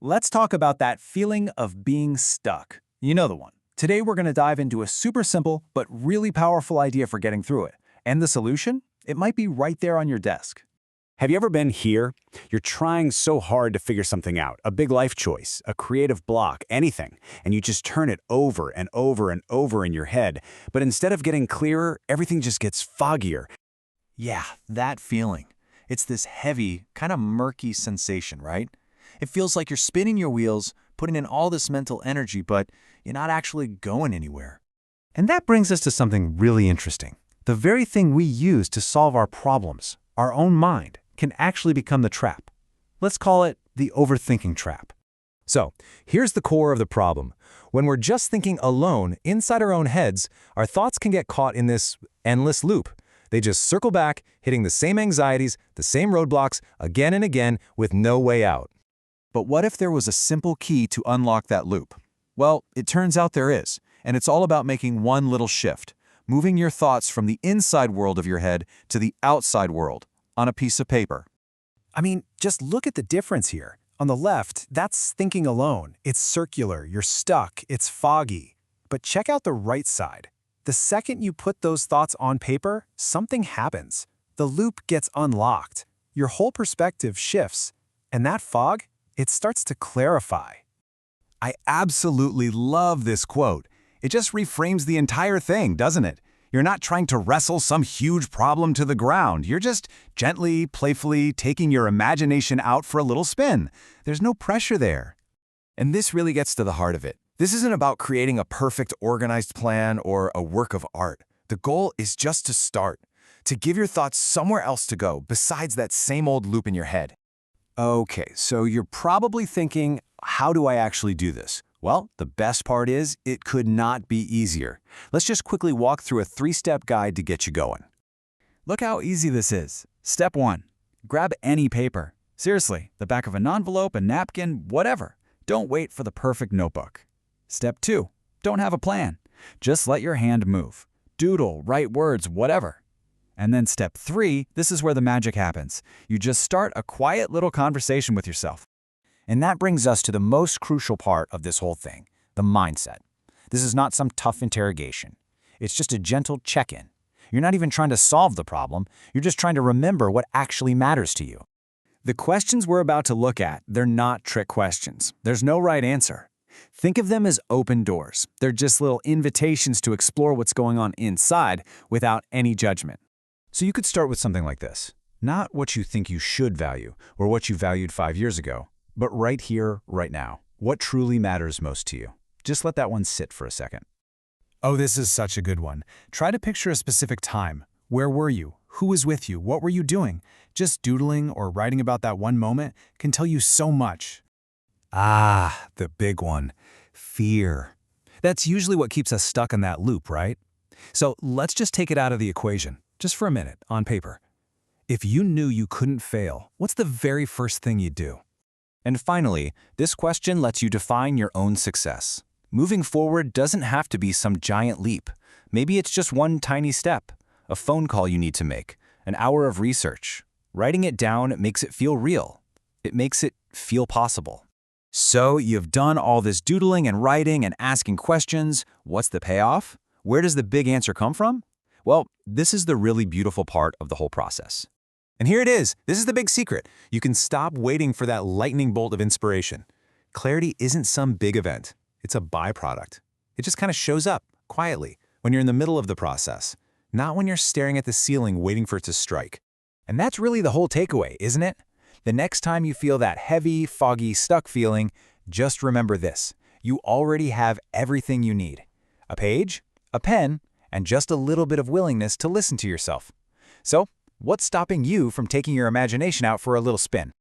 Let's talk about that feeling of being stuck. You know the one. Today we're going to dive into a super simple but really powerful idea for getting through it. And the solution? It might be right there on your desk. Have you ever been here? You're trying so hard to figure something out, a big life choice, a creative block, anything, and you just turn it over and over and over in your head. But instead of getting clearer, everything just gets foggier. Yeah, that feeling. It's this heavy, kind of murky sensation, right? It feels like you're spinning your wheels, putting in all this mental energy, but you're not actually going anywhere. And that brings us to something really interesting. The very thing we use to solve our problems, our own mind, can actually become the trap. Let's call it the overthinking trap. So, here's the core of the problem. When we're just thinking alone inside our own heads, our thoughts can get caught in this endless loop. They just circle back, hitting the same anxieties, the same roadblocks, again and again, with no way out. But what if there was a simple key to unlock that loop? Well, it turns out there is, and it's all about making one little shift, moving your thoughts from the inside world of your head to the outside world, on a piece of paper. I mean, just look at the difference here. On the left, that's thinking alone. It's circular, you're stuck, it's foggy. But check out the right side. The second you put those thoughts on paper, something happens. The loop gets unlocked. Your whole perspective shifts. And that fog, it starts to clarify. I absolutely love this quote. It just reframes the entire thing, doesn't it? You're not trying to wrestle some huge problem to the ground. You're just gently, playfully taking your imagination out for a little spin. There's no pressure there. And this really gets to the heart of it. This isn't about creating a perfect organized plan or a work of art. The goal is just to start, to give your thoughts somewhere else to go besides that same old loop in your head. Okay, so you're probably thinking, how do I actually do this? Well, the best part is, it could not be easier. Let's just quickly walk through a 3-step guide to get you going. Look how easy this is. Step 1. Grab any paper. Seriously, the back of an envelope, a napkin, whatever. Don't wait for the perfect notebook. Step 2. Don't have a plan. Just let your hand move. Doodle, write words, whatever. And then step 3, this is where the magic happens. You just start a quiet little conversation with yourself. And that brings us to the most crucial part of this whole thing, the mindset. This is not some tough interrogation. It's just a gentle check-in. You're not even trying to solve the problem. You're just trying to remember what actually matters to you. The questions we're about to look at, they're not trick questions. There's no right answer. Think of them as open doors. They're just little invitations to explore what's going on inside without any judgment. So you could start with something like this. Not what you think you should value or what you valued 5 years ago, but right here, right now. What truly matters most to you? Just let that one sit for a second. Oh, this is such a good one. Try to picture a specific time. Where were you? Who was with you? What were you doing? Just doodling or writing about that one moment can tell you so much. Ah, the big one. Fear. That's usually what keeps us stuck in that loop, right? So let's just take it out of the equation, just for a minute, on paper. If you knew you couldn't fail, what's the very first thing you'd do? And finally, this question lets you define your own success. Moving forward doesn't have to be some giant leap. Maybe it's just one tiny step, a phone call you need to make, an hour of research. Writing it down makes it feel real. It makes it feel possible. So you've done all this doodling and writing and asking questions. What's the payoff? Where does the big answer come from? Well, this is the really beautiful part of the whole process. And here it is. This is the big secret. You can stop waiting for that lightning bolt of inspiration. Clarity isn't some big event. It's a byproduct. It just kind of shows up, quietly, when you're in the middle of the process, not when you're staring at the ceiling waiting for it to strike. And that's really the whole takeaway, isn't it? The next time you feel that heavy, foggy, stuck feeling, just remember this. You already have everything you need. A page, a pen, and just a little bit of willingness to listen to yourself. So, what's stopping you from taking your imagination out for a little spin?